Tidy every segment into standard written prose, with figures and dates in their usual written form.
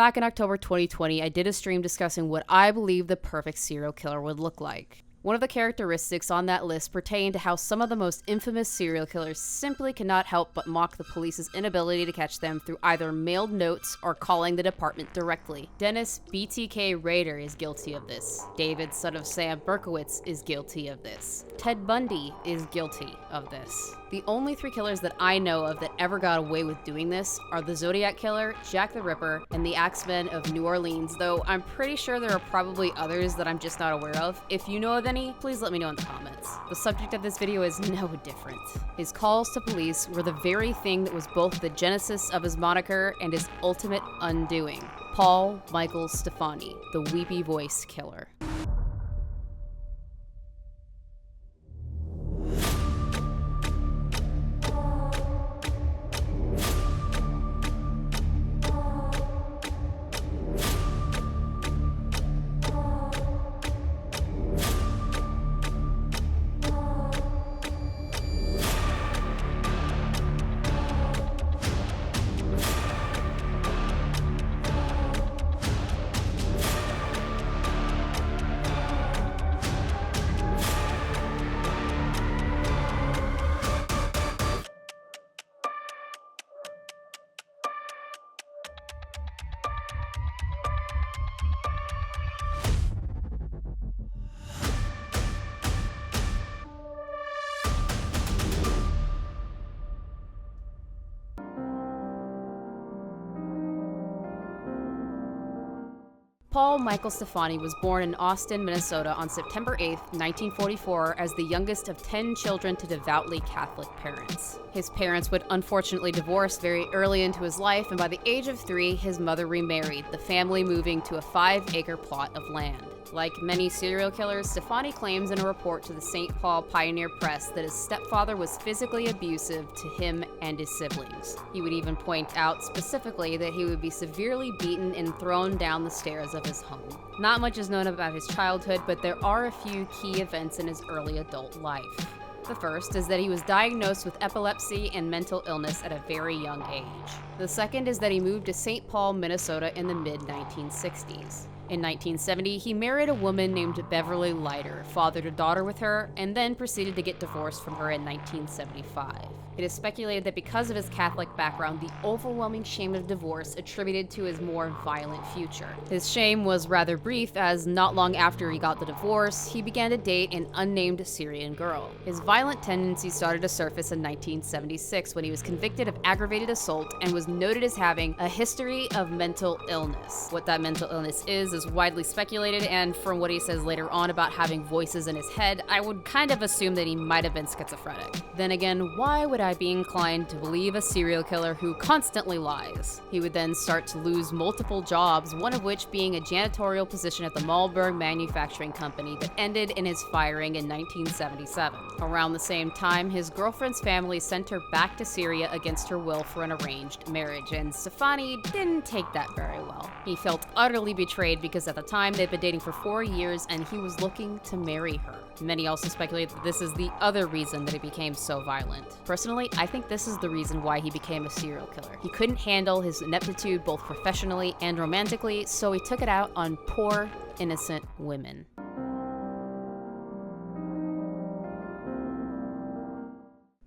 Back in October 2020, I did a stream discussing what I believe the perfect serial killer would look like. One of the characteristics on that list pertained to how some of the most infamous serial killers simply cannot help but mock the police's inability to catch them through either mailed notes or calling the department directly. Dennis BTK Rader is guilty of this. David, son of Sam Berkowitz, is guilty of this. Ted Bundy is guilty of this. The only 3 killers that I know of that ever got away with doing this are the Zodiac Killer, Jack the Ripper, and the Axemen of New Orleans, though I'm pretty sure there are probably others that I'm just not aware of. If you know of any, please let me know in the comments. The subject of this video is no different. His calls to police were the very thing that was both the genesis of his moniker and his ultimate undoing. Paul Michael Stephani, the Weepy-Voiced killer. Paul Michael Stephani was born in Austin, Minnesota on September 8, 1944, as the youngest of 10 children to devoutly Catholic parents. His parents would unfortunately divorce very early into his life, and by the age of 3, his mother remarried, the family moving to a 5-acre plot of land. Like many serial killers, Stephani claims in a report to the St. Paul Pioneer Press that his stepfather was physically abusive to him and his siblings. He would even point out specifically that he would be severely beaten and thrown down the stairs of his home. Not much is known about his childhood, but there are a few key events in his early adult life. The first is that he was diagnosed with epilepsy and mental illness at a very young age. The second is that he moved to St. Paul, Minnesota in the mid-1960s. In 1970, he married a woman named Beverly Leiter, fathered a daughter with her, and then proceeded to get divorced from her in 1975. It is speculated that because of his Catholic background, the overwhelming shame of divorce attributed to his more violent future. His shame was rather brief, as not long after he got the divorce, he began to date an unnamed Syrian girl. His violent tendencies started to surface in 1976 when he was convicted of aggravated assault and was noted as having a history of mental illness. What that mental illness is widely speculated, and from what he says later on about having voices in his head, I would kind of assume that he might have been schizophrenic. Then again, why would I be inclined to believe a serial killer who constantly lies? He would then start to lose multiple jobs, one of which being a janitorial position at the Malberg Manufacturing Company that ended in his firing in 1977. Around the same time, his girlfriend's family sent her back to Syria against her will for an arranged marriage, and Stephani didn't take that very well. He felt utterly betrayed because at the time they'd been dating for 4 years and he was looking to marry her. Many also speculate that this is the other reason that he became so violent. Personally, I think this is the reason why he became a serial killer. He couldn't handle his ineptitude both professionally and romantically, so he took it out on poor, innocent women.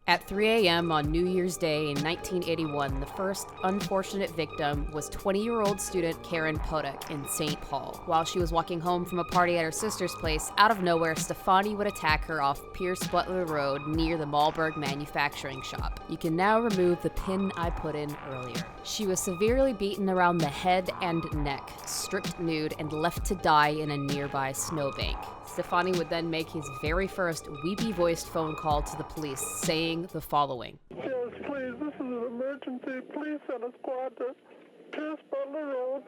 At 3 a.m. on New Year's Day in 1981, the first unfortunate victim was 20-year-old student Karen Podek in St. Paul. While she was walking home from a party at her sister's place, out of nowhere, Stephani would attack her off Pierce Butler Road near the Malberg Manufacturing Shop. You can now remove the pin I put in earlier. She was severely beaten around the head and neck, stripped nude, and left to die in a nearby snowbank. Stephani would then make his very first Weepy-Voiced phone call to the police, saying the following. Yes, please, this is an emergency. Please send a squad to Pierce Butler Road,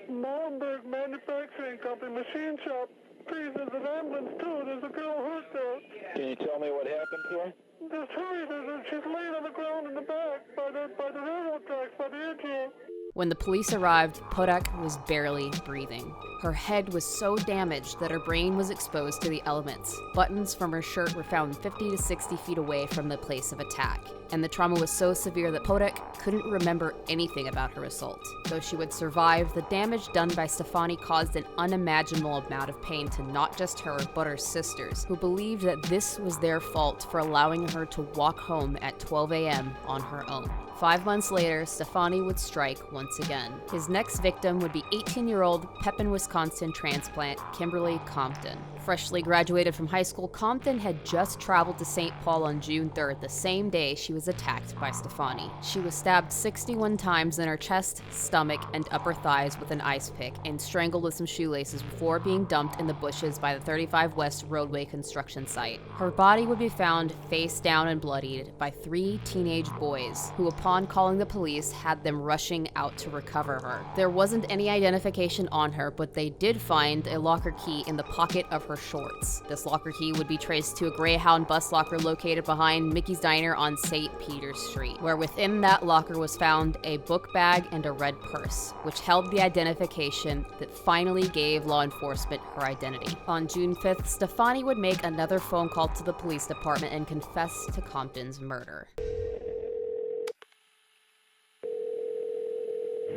Malberg Manufacturing Company, machine shop. Please, there's an ambulance too. There's a girl hurt there. Can you tell me what happened to her? Just hurry, she's laying on the ground in the back by the railroad tracks, by the edge here. When the police arrived, Podek was barely breathing. Her head was so damaged that her brain was exposed to the elements. Buttons from her shirt were found 50 to 60 feet away from the place of attack, and the trauma was so severe that Podek couldn't remember anything about her assault. Though she would survive, the damage done by Stephani caused an unimaginable amount of pain to not just her, but her sisters, who believed that this was their fault for allowing her to walk home at 12 a.m. on her own. 5 months later, Stephani would strike once again. His next victim would be 18-year-old Pepin, Wisconsin transplant Kimberly Compton. Freshly graduated from high school, Compton had just traveled to St. Paul on June 3rd, the same day she was attacked by Stephani. She was stabbed 61 times in her chest, stomach, and upper thighs with an ice pick and strangled with some shoelaces before being dumped in the bushes by the 35 West roadway construction site. Her body would be found face down and bloodied by 3 teenage boys, who upon calling the police had them rushing out to recover her. There wasn't any identification on her, but they did find a locker key in the pocket of her shorts. This locker key would be traced to a Greyhound bus locker located behind Mickey's Diner on St. Peter's Street, where within that locker was found a book bag and a red purse, which held the identification that finally gave law enforcement her identity. On June 5th, Stephani would make another phone call to the police department and confess to Compton's murder.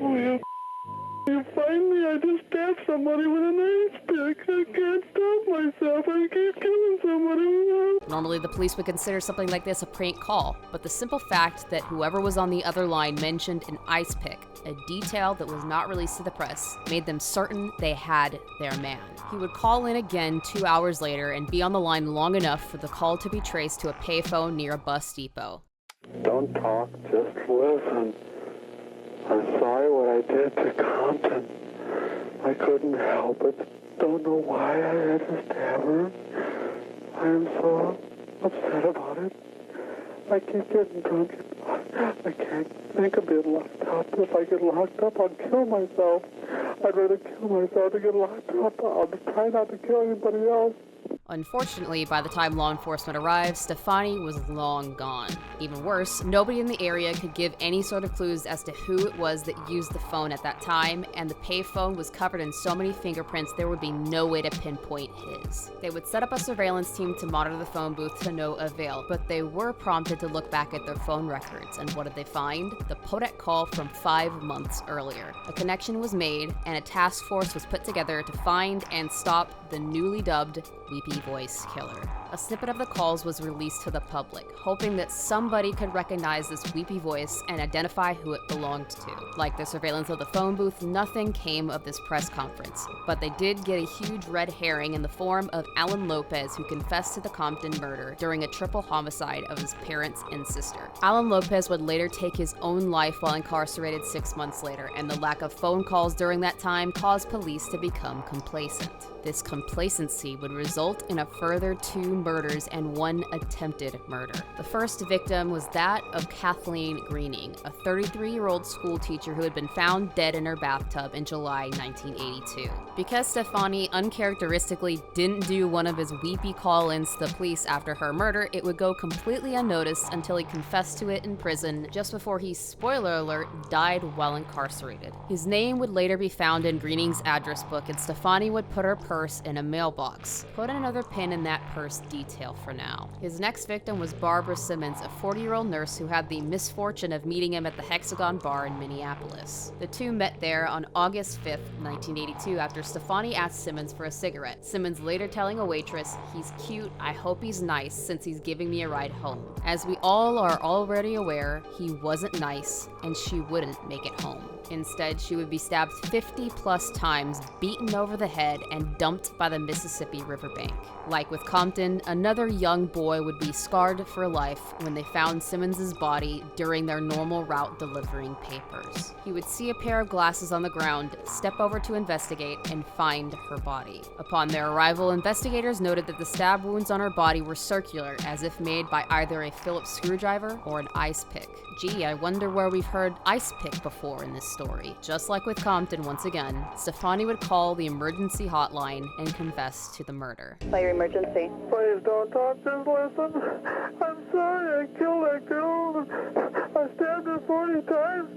Oh, you find me? I just stabbed somebody with an ice pick. I can't stop myself. I keep killing somebody. Normally, the police would consider something like this a prank call, but the simple fact that whoever was on the other line mentioned an ice pick, a detail that was not released to the press, made them certain they had their man. He would call in again 2 hours later and be on the line long enough for the call to be traced to a payphone near a bus depot. Don't talk, just listen. I'm sorry what I did to Compton. I couldn't help it. Don't know why I had to stab her. I am so upset about it. I keep getting drunk. I can't think of being locked up. If I get locked up, I'll kill myself. I'd rather kill myself than get locked up. I'll try not to kill anybody else. Unfortunately, by the time law enforcement arrived, Stephani was long gone. Even worse, nobody in the area could give any sort of clues as to who it was that used the phone at that time, and the payphone was covered in so many fingerprints there would be no way to pinpoint his. They would set up a surveillance team to monitor the phone booth to no avail, but they were prompted to look back at their phone records, and what did they find? The Podek call from 5 months earlier. A connection was made, and a task force was put together to find and stop the newly dubbed Weepy-Voiced killer. A snippet of the calls was released to the public, hoping that somebody could recognize this weepy voice and identify who it belonged to. Like the surveillance of the phone booth, nothing came of this press conference, but they did get a huge red herring in the form of Alan Lopez, who confessed to the Compton murder during a triple homicide of his parents and sister. Alan Lopez would later take his own life while incarcerated 6 months later, and the lack of phone calls during that time caused police to become complacent. This complacency would result in a further 2 murders and 1 attempted murder. The first victim was that of Kathleen Greening, a 33-year-old school teacher who had been found dead in her bathtub in July 1982. Because Stephani uncharacteristically didn't do one of his weepy call-ins to the police after her murder, it would go completely unnoticed until he confessed to it in prison just before he, spoiler alert, died while incarcerated. His name would later be found in Greening's address book, and Stephani would put her purse in a mailbox. Put another pin in that purse detail for now. His next victim was Barbara Simmons, a 40-year-old nurse who had the misfortune of meeting him at the Hexagon Bar in Minneapolis. The two met there on August 5th, 1982, after Stephani asked Simmons for a cigarette. Simmons later telling a waitress, "He's cute, I hope he's nice since he's giving me a ride home." As we all are already aware, he wasn't nice, and she wouldn't make it home. Instead, she would be stabbed 50+ times, beaten over the head, and dumped by the Mississippi riverbank. Like with Compton, another young boy would be scarred for life when they found Simmons' body during their normal route delivering papers. He would see a pair of glasses on the ground, step over to investigate, and find her body. Upon their arrival, investigators noted that the stab wounds on her body were circular, as if made by either a Phillips screwdriver or an ice pick. Gee, I wonder where we've heard ice pick before in this story. Just like with Compton once again, Stephani would call the emergency hotline and confess to the murder. Fire emergency. Please don't talk, just listen. I'm sorry I killed that girl. I stabbed her 40 times.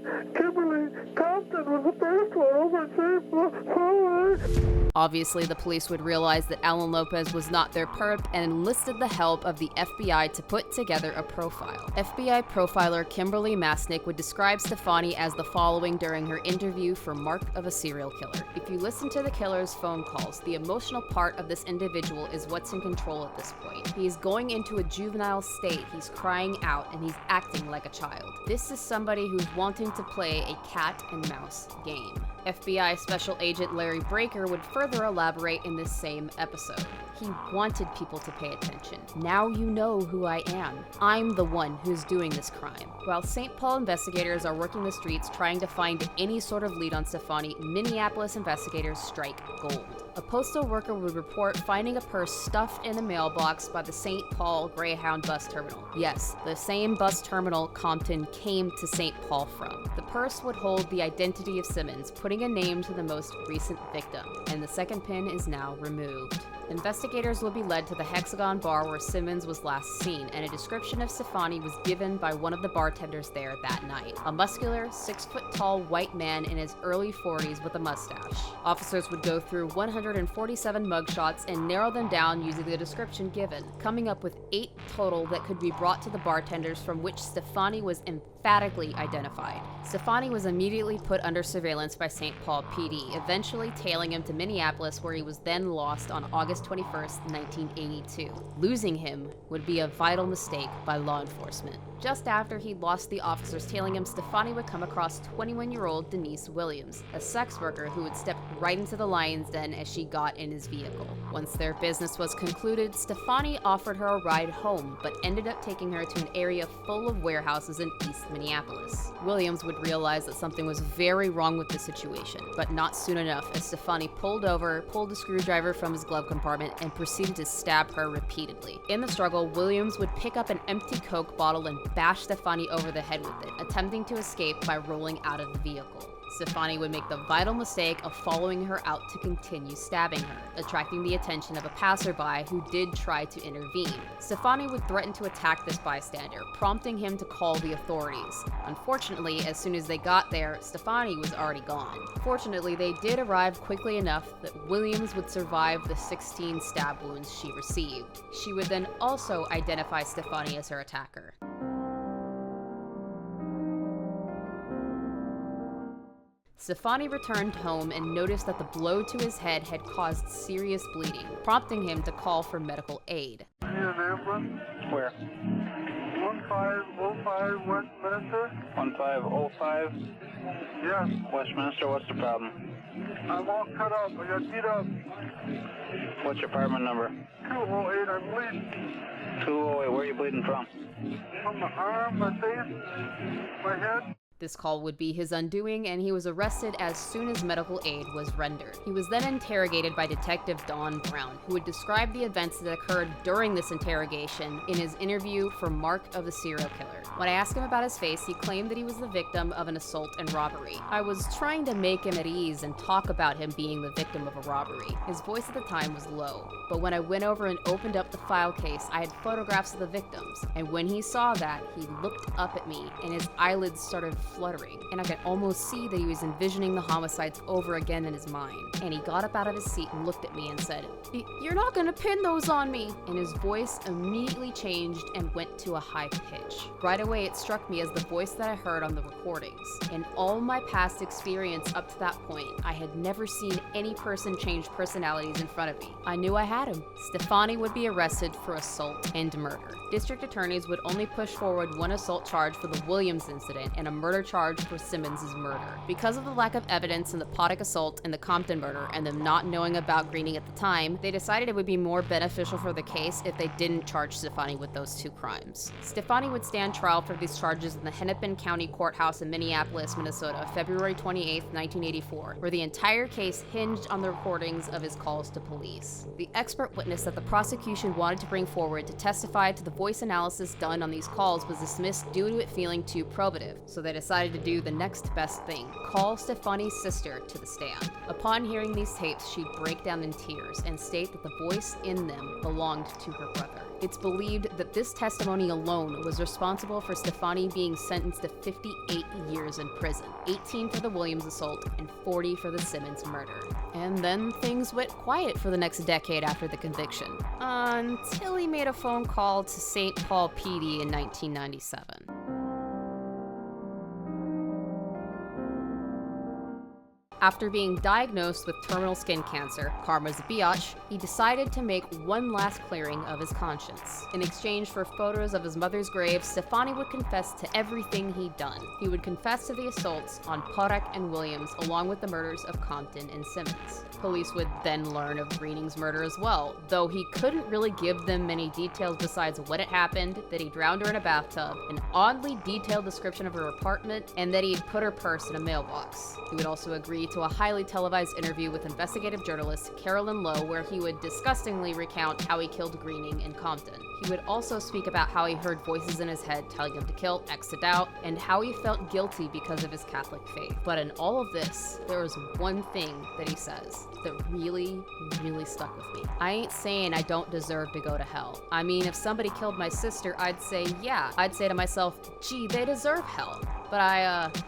Compton was the first one over at St. Obviously, the police would realize that Alan Lopez was not their perp and enlisted the help of the FBI to put together a profile. FBI profiler Kimberly Masnick would describe Stephani as the following during her interview for Mark of a Serial Killer. If you listen to the killer's phone calls, the emotional part of this individual is what's in control at this point. He is going into a juvenile state, he's crying out, and he's acting like a child. This is somebody who's wanting to play a cat and mouse game. FBI Special Agent Larry Breaker would further elaborate in this same episode. He wanted people to pay attention. Now you know who I am. I'm the one who's doing this crime. While St. Paul investigators are working the streets trying to find any sort of lead on Stephani, Minneapolis investigators strike gold. A postal worker would report finding a purse stuffed in a mailbox by the St. Paul Greyhound bus terminal. Yes, the same bus terminal Compton came to St. Paul from. The purse would hold the identity of Simmons, putting a name to the most recent victim, and the second pin is now removed. Investigators will be led to the Hexagon bar where Simmons was last seen, and a description of Stephani was given by one of the bartenders there that night. A muscular, 6-foot-tall white man in his early 40s with a mustache. Officers would go through 147 mugshots and narrow them down using the description given, coming up with 8 total that could be brought to the bartenders from which Stephani was emphatically identified. Stephani was immediately put under surveillance by St. Paul PD, eventually tailing him to Minneapolis, where he was then lost on August 21st, 1982. Losing him would be a vital mistake by law enforcement. Just after he lost the officers tailing him, Stephani would come across 21-year-old Denise Williams, a sex worker who would step right into the lion's den as she got in his vehicle. Once their business was concluded, Stephani offered her a ride home, but ended up taking her to an area full of warehouses in East Minneapolis. Williams would realize that something was very wrong with the situation, but not soon enough, as Stephani pulled over, pulled a screwdriver from his glove compartment, and proceeded to stab her repeatedly. In the struggle, Williams would pick up an empty Coke bottle and bash Stephani over the head with it, attempting to escape by rolling out of the vehicle. Stephani would make the vital mistake of following her out to continue stabbing her, attracting the attention of a passerby who did try to intervene. Stephani would threaten to attack this bystander, prompting him to call the authorities. Unfortunately, as soon as they got there, Stephani was already gone. Fortunately, they did arrive quickly enough that Williams would survive the 16 stab wounds she received. She would then also identify Stephani as her attacker. Stephani returned home and noticed that the blow to his head had caused serious bleeding, prompting him to call for medical aid. Need an ambulance? Where? 1505 Westminster? 1505 Yes. Westminster, what's the problem? I'm all cut up. I got beat up. What's your apartment number? 208. I'm bleeding 208, where are you bleeding from? from my arm, my face, my head. This call would be his undoing, and he was arrested as soon as medical aid was rendered. He was then interrogated by Detective Don Brown, who would describe the events that occurred during this interrogation in his interview for Mark of the Serial Killer. When I asked him about his face, he claimed that he was the victim of an assault and robbery. I was trying to make him at ease and talk about him being the victim of a robbery. His voice at the time was low, but when I went over and opened up the file case, I had photographs of the victims, and when he saw that, he looked up at me, and his eyelids started fluttering, and I could almost see that he was envisioning the homicides over again in his mind. And he got up out of his seat and looked at me and said, "You're not gonna pin those on me!" And his voice immediately changed and went to a high pitch. Right away, it struck me as the voice that I heard on the recordings. In all my past experience up to that point, I had never seen any person change personalities in front of me. I knew I had him. Stephani would be arrested for assault and murder. District attorneys would only push forward one assault charge for the Williams incident and a murder charge for Simmons' murder. Because of the lack of evidence in the Poddick assault and the Compton murder, and them not knowing about Greening at the time, they decided it would be more beneficial for the case if they didn't charge Stephani with those two crimes. Stephani would stand trial for these charges in the Hennepin County Courthouse in Minneapolis, Minnesota, February 28, 1984, where the entire case hinged on the recordings of his calls to police. The expert witness that the prosecution wanted to bring forward to testify to the voice analysis done on these calls was dismissed due to it feeling too probative, so they decided to do the next best thing: call Stephani's sister to the stand. Upon hearing these tapes, she'd break down in tears and state that the voice in them belonged to her brother. It's believed that this testimony alone was responsible for Stephani being sentenced to 58 years in prison, 18 for the Williams assault and 40 for the Simmons murder. And then things went quiet for the next decade after the conviction, until he made a phone call to St. Paul PD in 1997. After being diagnosed with terminal skin cancer, karma's a biatch, he decided to make one last clearing of his conscience. In exchange for photos of his mother's grave, Stephani would confess to everything he'd done. He would confess to the assaults on Porak and Williams, along with the murders of Compton and Simmons. Police would then learn of Greening's murder as well, though he couldn't really give them many details besides when it happened, that he drowned her in a bathtub, an oddly detailed description of her apartment, and that he'd put her purse in a mailbox. He would also agree to a highly televised interview with investigative journalist Carolyn Lowe, where he would disgustingly recount how he killed Greening in Compton. He would also speak about how he heard voices in his head telling him to kill, exit out, and how he felt guilty because of his Catholic faith. But in all of this, there was one thing that he says that really stuck with me. I ain't saying I don't deserve to go to hell. I mean, if somebody killed my sister, I'd say, yeah. I'd say to myself, gee, they deserve hell. But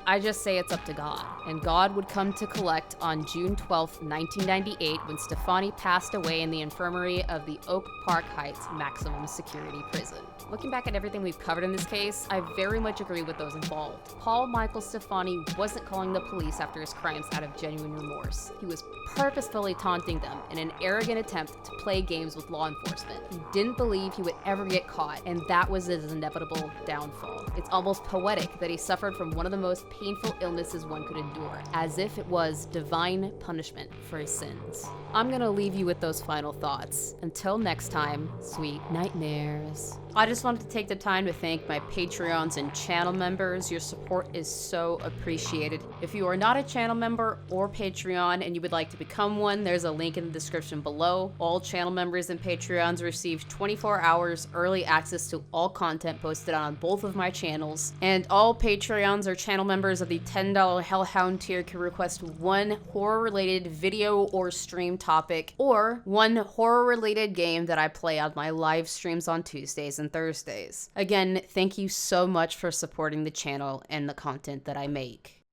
I just say it's up to God. And God would come to collect on June 12, 1998, when Stephani passed away in the infirmary of the Oak Park Heights maximum security prison. Looking back at everything we've covered in this case, I very much agree with those involved. Paul Michael Stephani wasn't calling the police after his crimes out of genuine remorse. He was purposefully taunting them in an arrogant attempt to play games with law enforcement. He didn't believe he would ever get caught, and that was his inevitable downfall. It's almost poetic that he suffered from one of the most painful illnesses one could endure, as if it was divine punishment for his sins. I'm gonna leave you with those final thoughts. Until next time, sweet nightmares. I just wanted to take the time to thank my Patreons and channel members. Your support is so appreciated. If you are not a channel member or Patreon and you would like to become one, there's a link in the description below. All channel members and Patreons receive 24 hours early access to all content posted on both of my channels. And all Patreons or channel members of the $10 Hellhound tier can request one horror-related video or stream topic, or one horror-related game that I play on my live streams on Tuesdays and Thursdays. Again, thank you so much for supporting the channel and the content that I make.